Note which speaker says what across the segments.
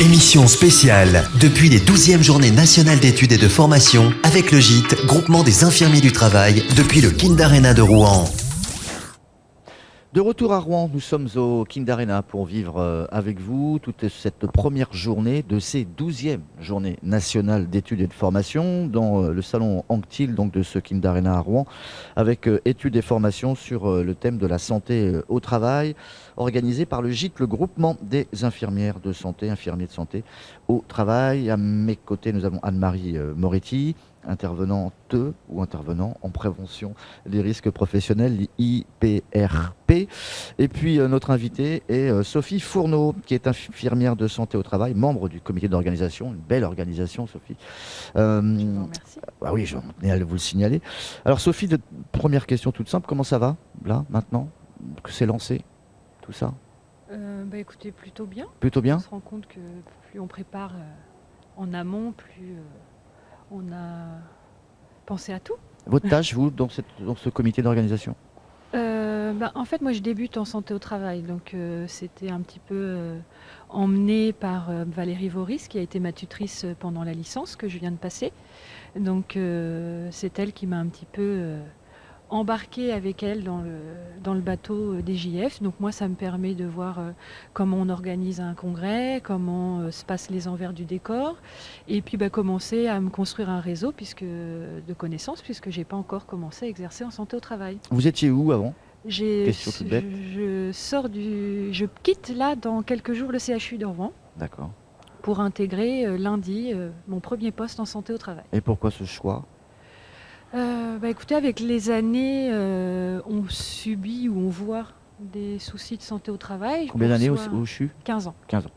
Speaker 1: Émission spéciale depuis les 12e journées nationales d'études et de formation avec le GIT, groupement des infirmiers du travail, depuis le Kind Arena de Rouen.
Speaker 2: De retour à Rouen, nous sommes au Kind Arena pour vivre avec vous toute cette première journée de ces 12e journées nationales d'études et de formation dans le salon Anctil donc de ce Kind Arena à Rouen avec études et formations sur le thème de la santé au travail organisé par le GIT, le groupement des infirmières de santé, infirmiers de santé au travail. À mes côtés, nous avons Anne-Marie Moretti, intervenante ou intervenant en prévention des risques professionnels, IPRP. Et puis notre invitée est Sophie Fourneau, qui est infirmière de santé au travail, membre du comité d'organisation, une belle organisation, Sophie.
Speaker 3: Merci.
Speaker 2: Bah oui, j'en tenais à vous le signaler. Alors Sophie, première question toute simple, comment ça va là, maintenant que c'est lancé, tout ça?
Speaker 3: Écoutez, plutôt bien.
Speaker 2: Plutôt bien.
Speaker 3: On se rend compte que plus on prépare en amont, plus on a pensé à tout.
Speaker 2: Votre tâche, vous, dans ce comité d'organisation?
Speaker 3: En fait, moi, je débute en santé au travail. Donc, c'était un petit peu emmené par Valérie Vauris, qui a été ma tutrice pendant la licence que je viens de passer. Donc, c'est elle qui m'a un petit peu embarquée avec elle dans le bateau des JF. Donc moi, ça me permet de voir comment on organise un congrès, comment se passent les envers du décor, et puis commencer à me construire un réseau de connaissances, puisque j'ai pas encore commencé à exercer en santé au travail.
Speaker 2: Vous étiez où avant?
Speaker 3: Question toute bête. Je quitte là dans quelques jours le CHU de Rouen.
Speaker 2: D'accord.
Speaker 3: Pour intégrer lundi mon premier poste en santé au travail.
Speaker 2: Et pourquoi ce choix?
Speaker 3: Écoutez, avec les années, on subit ou on voit des soucis de santé au travail.
Speaker 2: Combien d'années au CHU?
Speaker 3: 15 ans.
Speaker 2: 15 ans.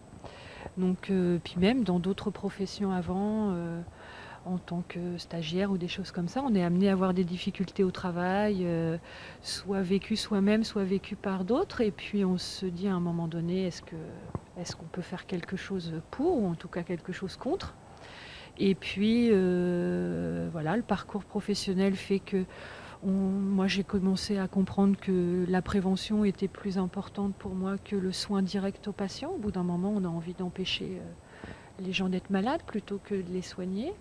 Speaker 3: Donc, puis même dans d'autres professions avant, en tant que stagiaire ou des choses comme ça, on est amené à avoir des difficultés au travail, soit vécues soi-même, soit vécues par d'autres. Et puis on se dit à un moment donné, est-ce qu'on peut faire quelque chose pour, ou en tout cas quelque chose contre? Et puis, voilà, le parcours professionnel fait que moi, j'ai commencé à comprendre que la prévention était plus importante pour moi que le soin direct aux patients. Au bout d'un moment, on a envie d'empêcher les gens d'être malades plutôt que de les soigner.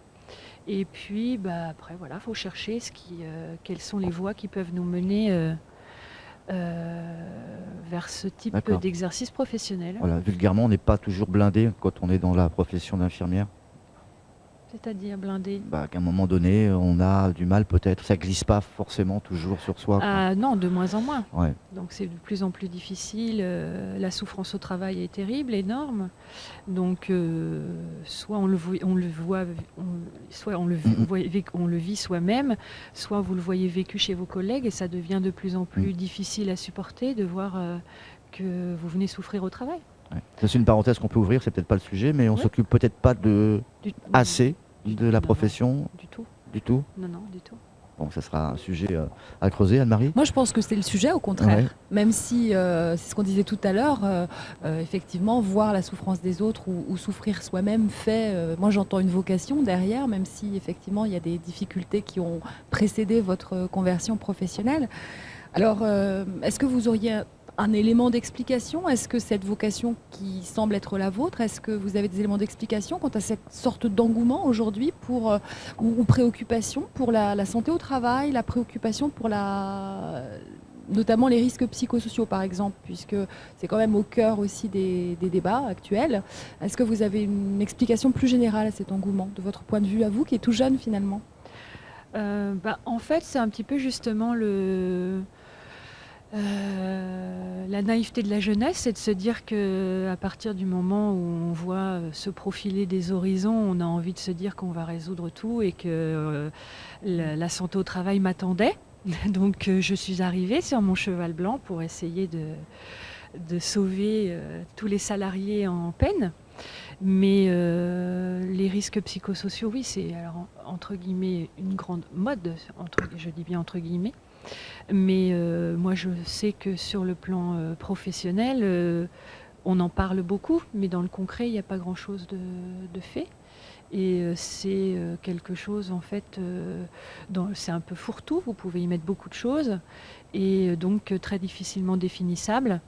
Speaker 3: Et puis, après, voilà, il faut chercher quelles sont les voies qui peuvent nous mener vers ce type d'exercice professionnel.
Speaker 2: Voilà, vulgairement, on n'est pas toujours blindé quand on est dans la profession d'infirmière.
Speaker 3: C'est-à-dire blindé?
Speaker 2: Qu'à un moment donné, on a du mal peut-être. Ça glisse pas forcément toujours sur soi.
Speaker 3: Non, de moins en moins.
Speaker 2: Ouais.
Speaker 3: Donc c'est de plus en plus difficile. La souffrance au travail est terrible, énorme. Donc soit on le vit soi-même, soit vous le voyez vécu chez vos collègues, et ça devient de plus en plus difficile à supporter de voir que vous venez souffrir au travail.
Speaker 2: Ouais. C'est une parenthèse qu'on peut ouvrir, c'est peut-être pas le sujet, mais on s'occupe peut-être pas assez de la profession.
Speaker 3: Du tout.
Speaker 2: Du tout?
Speaker 3: Non, du tout.
Speaker 2: Bon, ça sera un sujet à creuser, Anne-Marie.
Speaker 4: Moi, je pense que c'est le sujet, au contraire. Même si, c'est ce qu'on disait tout à l'heure, effectivement, voir la souffrance des autres ou souffrir soi-même moi, j'entends une vocation derrière, même si, effectivement, il y a des difficultés qui ont précédé votre conversion professionnelle. Alors, est-ce que vous auriez un élément d'explication? Est-ce que cette vocation qui semble être la vôtre, est-ce que vous avez des éléments d'explication quant à cette sorte d'engouement aujourd'hui ou préoccupation pour la santé au travail, la préoccupation pour notamment les risques psychosociaux par exemple, puisque c'est quand même au cœur aussi des débats actuels. Est-ce que vous avez une explication plus générale à cet engouement, de votre point de vue à vous, qui est tout jeune finalement?
Speaker 3: En fait, c'est un petit peu justement la naïveté de la jeunesse, c'est de se dire qu'à partir du moment où on voit se profiler des horizons, on a envie de se dire qu'on va résoudre tout et que la santé au travail m'attendait. Donc je suis arrivée sur mon cheval blanc pour essayer de sauver tous les salariés en peine. Mais les risques psychosociaux, oui, c'est alors, entre guillemets une grande mode, je dis bien entre guillemets. Mais moi, je sais que sur le plan professionnel, on en parle beaucoup, mais dans le concret, il n'y a pas grand-chose de fait. Et c'est quelque chose, en fait, c'est un peu fourre-tout, vous pouvez y mettre beaucoup de choses, et donc très difficilement définissable.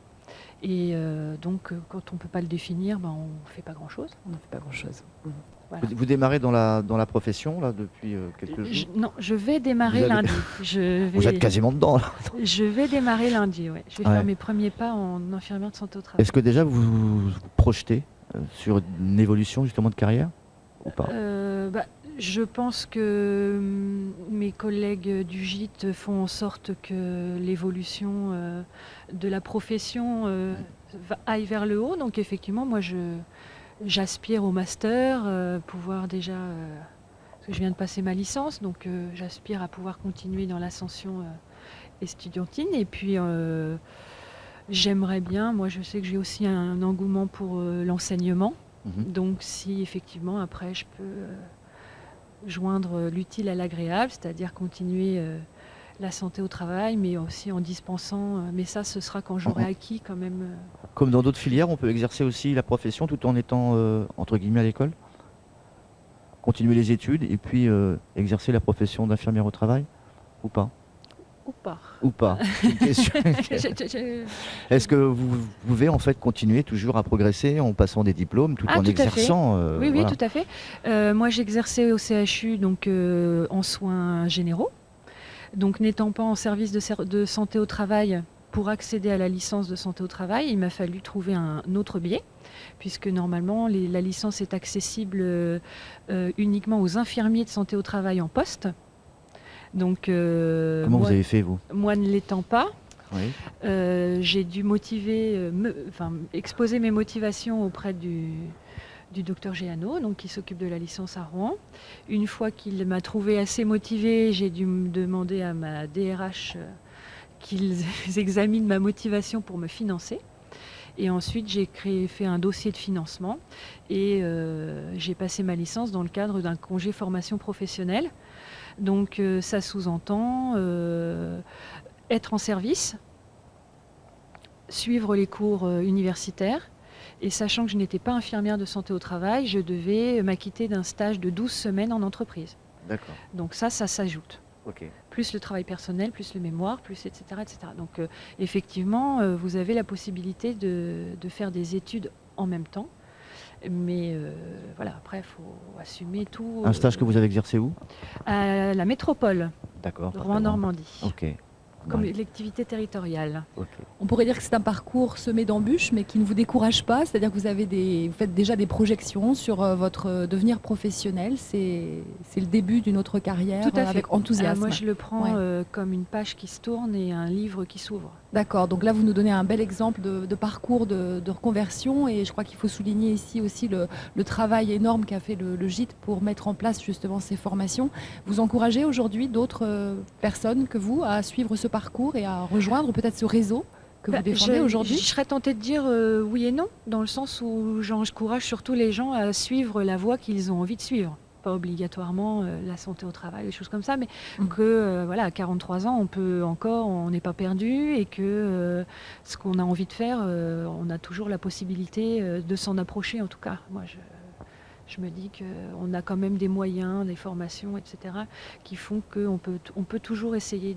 Speaker 3: Et donc, quand on ne peut pas le définir, ben, on ne fait pas grand-chose.
Speaker 4: On ne fait pas grand-chose.
Speaker 2: Voilà. Vous démarrez dans la profession là, depuis quelques jours?
Speaker 3: Non, je vais démarrer lundi.
Speaker 2: Vous êtes quasiment dedans là.
Speaker 3: Je vais démarrer lundi, ouais. Je vais faire mes premiers pas en infirmière de santé au travail.
Speaker 2: Est-ce que déjà vous vous projetez sur une évolution justement de carrière ou pas?
Speaker 3: Je pense que mes collègues du gîte font en sorte que l'évolution de la profession aille vers le haut. Donc effectivement, moi j'aspire au master, pouvoir déjà, parce que je viens de passer ma licence, donc j'aspire à pouvoir continuer dans l'ascension estudiantine. Et puis j'aimerais bien, moi je sais que j'ai aussi un engouement pour l'enseignement. Donc si effectivement après je peux joindre l'utile à l'agréable, c'est-à-dire continuer la santé au travail, mais aussi en dispensant, mais ça ce sera quand j'aurai acquis quand même.
Speaker 2: Comme dans d'autres filières, on peut exercer aussi la profession tout en étant entre guillemets à l'école? Continuer les études et puis exercer la profession d'infirmière au travail ou pas? Ou pas. Est-ce que vous pouvez en fait continuer toujours à progresser en passant des diplômes tout en exerçant
Speaker 3: Oui, voilà. Tout à fait. Moi, j'exerçais au CHU donc en soins généraux. Donc, n'étant pas en service de santé au travail, pour accéder à la licence de santé au travail, il m'a fallu trouver un autre biais, puisque normalement, la licence est accessible uniquement aux infirmiers de santé au travail en poste. Donc,
Speaker 2: comment vous avez fait, vous?
Speaker 3: Moi ne l'étant pas,
Speaker 2: oui.
Speaker 3: J'ai dû exposer mes motivations auprès du docteur Géano, donc qui s'occupe de la licence à Rouen. Une fois qu'il m'a trouvé assez motivée, j'ai dû me demander à ma DRH qu'ils examinent ma motivation pour me financer. Et ensuite, j'ai fait un dossier de financement et j'ai passé ma licence dans le cadre d'un congé formation professionnelle. Donc ça sous-entend être en service, suivre les cours universitaires, et sachant que je n'étais pas infirmière de santé au travail, je devais m'acquitter d'un stage de 12 semaines en entreprise.
Speaker 2: D'accord.
Speaker 3: Donc ça s'ajoute.
Speaker 2: Okay.
Speaker 3: Plus le travail personnel, plus le mémoire, plus etc. etc. Donc effectivement, vous avez la possibilité de faire des études en même temps. Mais voilà, après, il faut assumer tout.
Speaker 2: Un stage que vous avez exercé où?
Speaker 3: À la métropole.
Speaker 2: D'accord.
Speaker 3: Rouen-Normandie.
Speaker 2: Ok.
Speaker 3: Comme collectivité territoriale.
Speaker 2: Okay.
Speaker 4: On pourrait dire que c'est un parcours semé d'embûches, mais qui ne vous décourage pas. C'est-à-dire que vous faites déjà des projections sur votre devenir professionnel. C'est le début d'une autre carrière.
Speaker 3: Tout à fait.
Speaker 4: Avec enthousiasme.
Speaker 3: Moi, je le prends comme une page qui se tourne et un livre qui s'ouvre.
Speaker 4: D'accord. Donc là, vous nous donnez un bel exemple de parcours de reconversion. Et je crois qu'il faut souligner ici aussi le travail énorme qu'a fait le gîte pour mettre en place justement ces formations. Vous encouragez aujourd'hui d'autres personnes que vous à suivre ce parcours et à rejoindre peut-être ce réseau que vous défendez aujourd'hui?
Speaker 3: Je serais tentée de dire oui et non, dans le sens où j'encourage surtout les gens à suivre la voie qu'ils ont envie de suivre. Pas obligatoirement la santé au travail, des choses comme ça, mais que voilà, à 43 ans, on n'est pas perdu et que ce qu'on a envie de faire, on a toujours la possibilité de s'en approcher en tout cas. Moi, je me dis qu'on a quand même des moyens, des formations, etc., qui font qu'on peut toujours essayer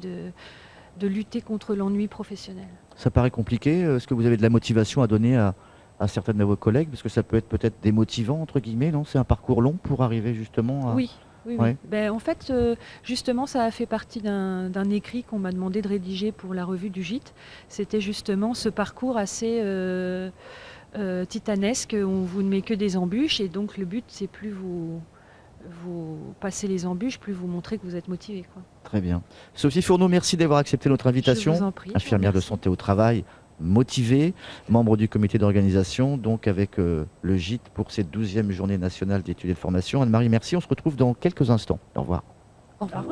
Speaker 3: de lutter contre l'ennui professionnel.
Speaker 2: Ça paraît compliqué. Est-ce que vous avez de la motivation à donner à certaines de vos collègues? Parce que ça peut être peut-être démotivant, entre guillemets, non? C'est un parcours long pour arriver justement à...
Speaker 3: Oui. Ben, en fait, justement, ça a fait partie d'un écrit qu'on m'a demandé de rédiger pour la revue du gîte. C'était justement ce parcours assez titanesque où vous ne met que des embûches. Et donc, le but, c'est plus vous passez les embûches, plus vous montrez que vous êtes motivé, quoi.
Speaker 2: Très bien. Sophie Fourneau, merci d'avoir accepté notre invitation.
Speaker 3: Je vous en prie,
Speaker 2: infirmière de santé au travail, motivée, membre du comité d'organisation, donc avec le gîte pour cette 12e journée nationale d'études et de formation. Anne-Marie, merci. On se retrouve dans quelques instants. Au revoir.
Speaker 4: Au revoir.